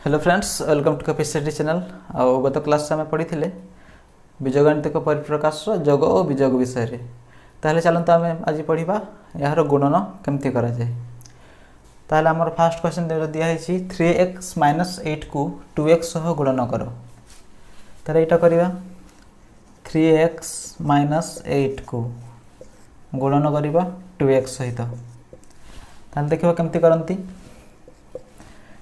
Hello friends, welcome to capacity channel. गत class आम पढ़ी बीजगणितिक परिप्रकाश जोग और बीजोग विषय में। ताहले चलते आम आज पढ़ा यार गुणन केमती करा जाए। ताहले आमर फास्ट क्वेश्चन दिखाई 3x - 8 को 2x सह गुणन कर। ताहले एटा करबा 3x - 8 को गुणन करबा 2x सहित। ताहले देखिबा केमती करंती।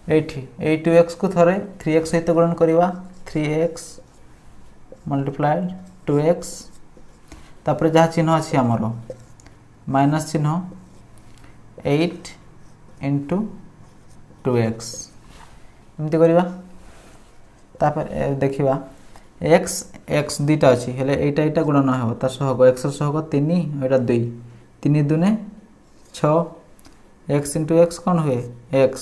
एठी 2x को थरे 3x सहित गुणन करवा 3x मल्टीप्लाइड 2x तापर जहाँ चिन्ह अच्छी आमर माइनस चिन्ह 8 इंटू 2x एमती करवा। तापर देखिबा x x दुईटा अच्छी हेले एटा एटा गुणन हो ता सहग x सहग 3 एटा 2 3 दूने 6 x इंटू x कौन हुए x।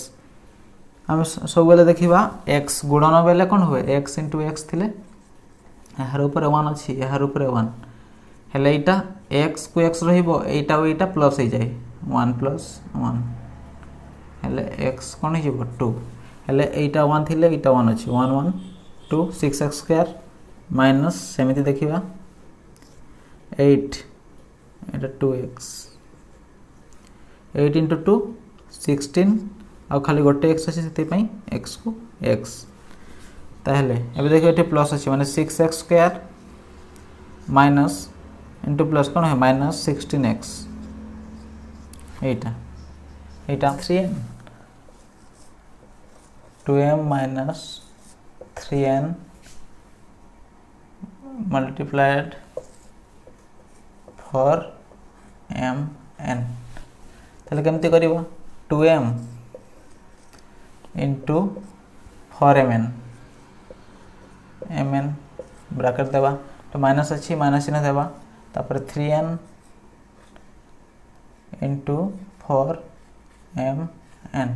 आम सब बेले देखा x गुणन बेले कौन हुए x इंटू एक्स थे यार ऊपर 1 अच्छी यार ऊपर 1 हेले एटा x को x रहीटा प्लस हो जाए 1 + 1 हेले x कौन हो 2 हेले एटा 1 थिले एटा 1 अच्छी 1 1 2 6x² माइनस सेमिति देखिबा 8 एटा 2x 8 इंटू 2 16 आ खाली गोटे x अच्छे से x को x ताहले एबे देखो ये प्लस अच्छे माने 6x² माइनस इंटू प्लस कौन है माइनस 16x एटा 3n 2m minus 3n multiplied 4mn। ताहले केमती करबा 2m into 4mn mn bracket देवा तो माइनस अच्छी माइनस चिन्ह देवा तापर 3n इंटू 4mn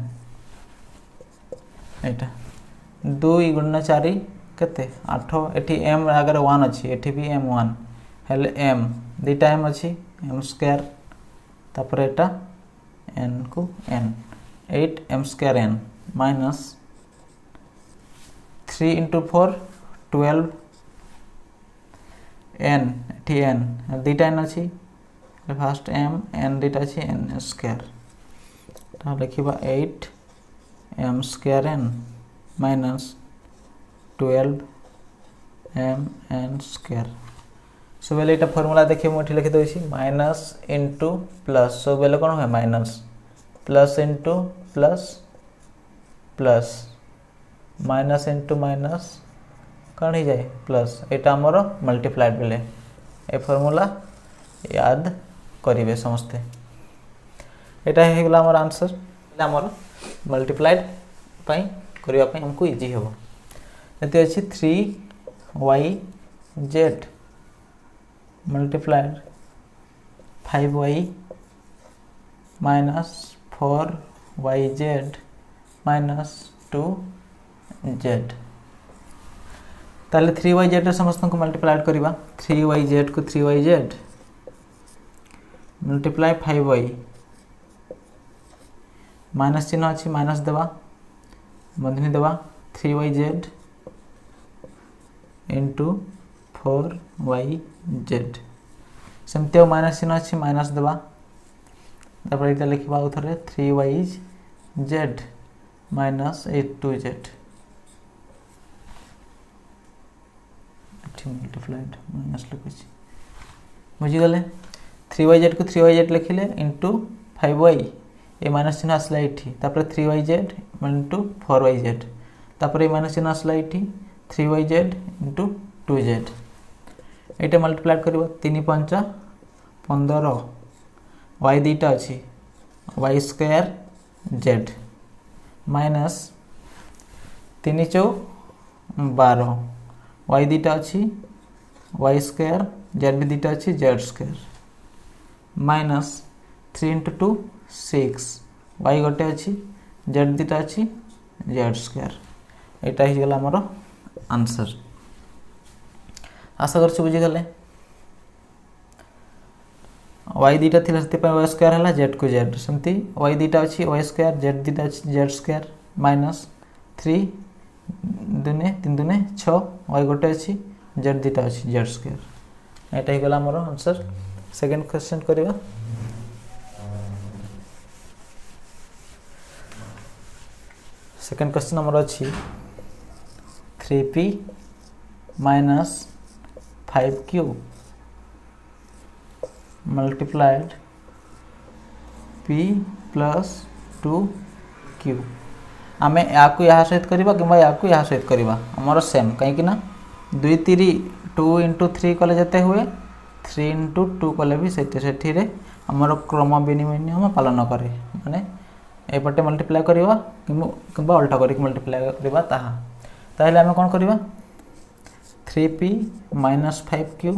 एटा 2 × 4 केते 8 एठी m आगर 1 अच्छी एठी भी m1 हेले m दुईटा m अच्छी m² तापर एटा n को n 8m² n minus 3 into 4 12 n T n दुईटा n अच्छी फास्ट m n दुईटा अच्छी n² तो लिखा 8m² n माइनस 12 mn²। सब बेले ये फर्मूला देखिए मुझे लिखी दूसरी माइनस इंटू प्लस सब बेले कौन हुए minus plus into plus plus minus into minus कौन हो जाए प्लस यहाँ आमर मल्टीप्लाइड बेले ए फर्मूला याद करेंगे समस्ते। यहाँ हो गला आमर आंसर आमर मल्टीप्लाइड करने हमको इजी हम ये अच्छी 3yz multiplied 5y minus 4yz minus 2z। ताले 3yz समस्त को मल्टीप्लाइड करवा 3yz को 3yz मल्टीप्लाई 5y माइनस चिन्ह अच्छी माइनस देवा बंधनी देवा 3yz इंटू 4yz सेमती माइनस चिन्ह अच्छी माइनस देवा तापर लिखा आउ थे 3yz minus 8 2z multiplied minus लिखुची बुझीगले 3yz को 3yz लिखिले इंटू 5y ये माइनस चिन्ह आसला ये 3yz इंटू 4yz तापर ये माइनस चिन्ह आसला ये 3yz इंटू 2z ये मल्टीप्लाइड कर 3 × 5 = 15 y दुईटा अच्छी y² z माइनस 3 × 4 = 12 y दुईटा अच्छी y² z भी दुईटा अच्छी z² माइनस 3 × 2 6 y गोटे अच्छी z दुईटा अच्छी z² यहाँ हो गला आमर आंसर। आशा कर बुझीगले y दुईटा थी y² है z को z सेमती y दुईटा अच्छी y² z दुईटा अच्छी z² माइनस 3 दुने 3 दुने 6 y गोटे अच्छी z दुटा अच्छी z स्क्वायर एटा ही गला हमर आंसर। सेकंड क्वेश्चन करबा। सेकंड क्वेश्चन हमर अच्छी 3p minus 5q multiplied p plus 2q आमे या को यहाँ सहित करबा कि या को यहाँ सहित करबा हमर सेम कहीं ना 2 3 2 into 3 कले जते हुए 3 into 2 कले भी सेठी रे हमर क्रम विनिमय नियम पालन करे माने एपटे मल्टीप्लाई करबा किबा उल्टा करी मल्टीप्लाई करबा ताहा ताहले हमें कोन करबा 3p minus 5q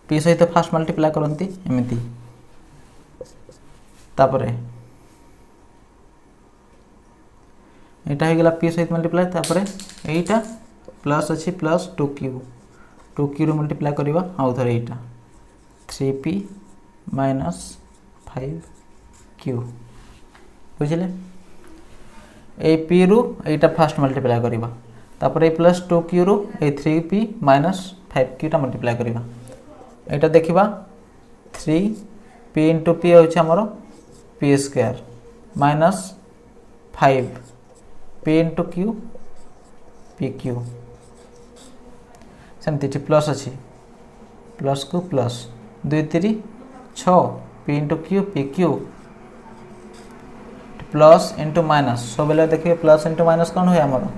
p सहित फास्ट मल्टीप्लाई करंती एमिति तापरे एटा हो गेला p सहित मल्टीप्लाई तापरे एटा प्लस अछि प्लस 2q रो मल्टीप्लाई करबा आउ थरे एटा 3p minus 5q बुझले ए p रो एटा फास्ट मल्टीप्लाई करबा तापर ए प्लस 2q रो ए 3p minus 5q टा मल्टीप्लाई करबा एटा देखिबा 3p into p होछ हमरो p square minus 5p into q pq सेमति प्लस अछि प्लस को plus 2 3 6 p into q pq plus into minus सब बेले देखिए प्लस into माइनस कोन होय हमरो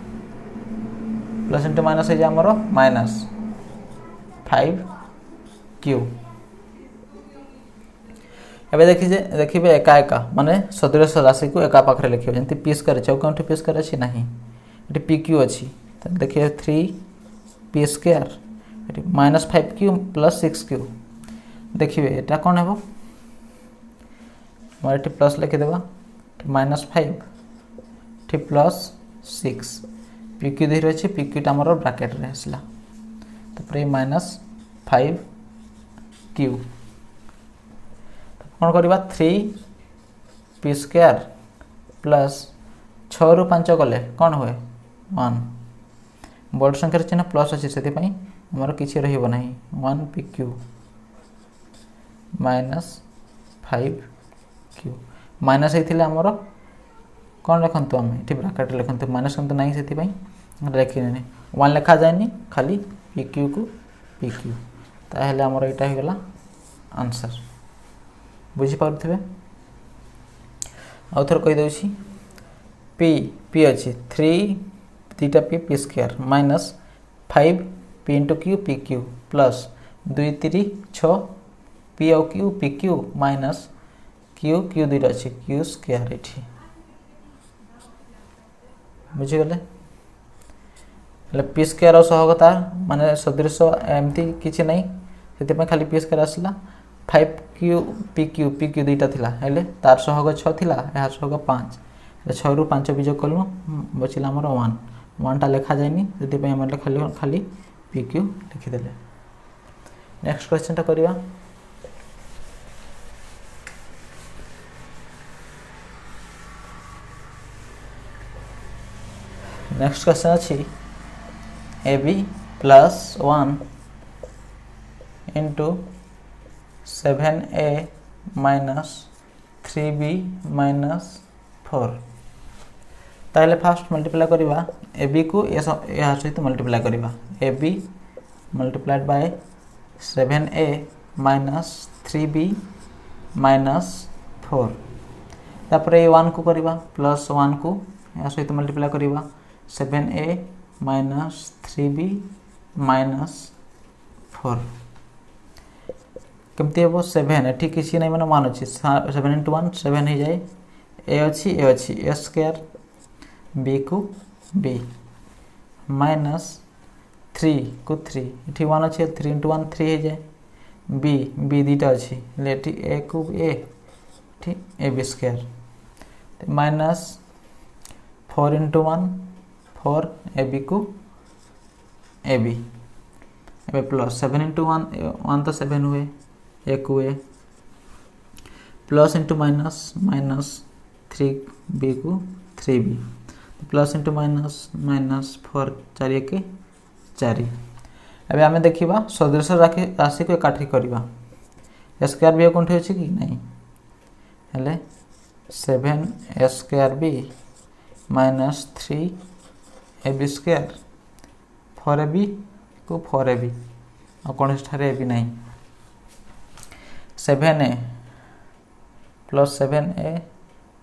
प्लस into माइनस है हमरो माइनस 5q एबे देखिबे एका एका माने सदृश राशि को एका पाखरे लिखियो जंती p स्क्वायर छै कोनठी p स्क्वायर अछि नाही एटी pq अछि त देखिए 3p square eighty minus 5q plus 6q देखिबे एटा कोन हेबो मारटी प्लस लिखि देबा माइनस 5 टी प्लस 6 pq देर अछि pq टा हमर ब्रैकेट रे हसला तपरे माइनस 5q कोन करबा 3p स्क्वायर प्लस 6 रु 5 गले कोन होय 1 बड़ संख्या चिन्ह प्लस अछि सेति पई हमर किछि रहिबो नाही 1pq माइनस 5q माइनस हेतिले हमर कोन रखंतु हम एठी ब्रैकेट लिखंतु माइनस कंतु नाही सेति पई लेखिने 1 लिखा जायनी खाली pq को pq ताहेले हमर एटा हे गेला आंसर बुझी पारथिबे आउथर कहि देउछि p अछि 3 तीटा p square minus 5p into q pq plus 2 3 6 p और q pq माइनस q दुटा अछि q स्क्वायर एठी बुझी गेले ले p स्क्वायर और सहगता माने सदृश एमती किछि नै सेति पे खाली p स्क्वायर आसला 5q pq दुटा थिला हेले तार सहग 6 थिला या सहग 5 ले 6 रु 5 विजोग करलु बचिला हमर 1 टा लेखा जायनी सेति पे हमर खाली pq लिखि देले। नेक्स्ट क्वेश्चन टा करिवा। नेक्स्ट क्वेश्चन अछि ab plus 1 into 7a minus 3b minus 4 ताले फास्ट मल्टीप्लाई करिवा ab को या सहित multiply करिवा ab multiplied by 7a minus 3b minus 4 तापर 1 को करिवा प्लस 1 को या सहित multiply करिवा 7a minus 3b minus 4 केमती हेबो 7 एठी किछि नै माने मान अछि 7 into 1 7 हे जाय a अछि a स्क्वायर b को b minus 3 को 3 एठी 1 अछि 3 into 1 3 हे जाय b दिटा अछि लेठी a को a ठीक ab square minus 4 into 1 4 ab को ab एबे प्लस 7 into 1 तो 7 हुए a को a plus into minus 3b को 3b plus into minus minus 4 4 1 4 एबे आमे देखिबा सदृश राशि को एकाठी करबा स्क्वायर बी कोनठे अछि कि नहीं हेले 7 square B minus 3 ab square 4ab को 4ab आ कोन स्टारे ab नहीं 7a plus 7a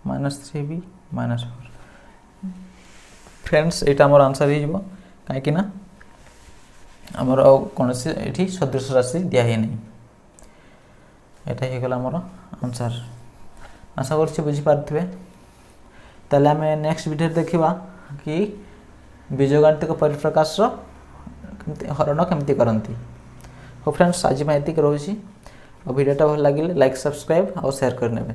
minus 3b minus 4 friends एटा हमर आंसर ही जबो काहे कि ना हमर कोन से एठी सदृश राशि दिया हे नहीं एटा हे गला हमर आंसर आशा करछि बुझी पारथिबे तले हमें नेक्स्ट वीडियो देखिबा कि बीजगणितिक परिप्रकाश हरण केमती करंती हो फ्रेंड्स आज मैं एतिक रहउछि और वीडियोटा भल लागिले लाइक सब्सक्राइब और शेयर करनेबे।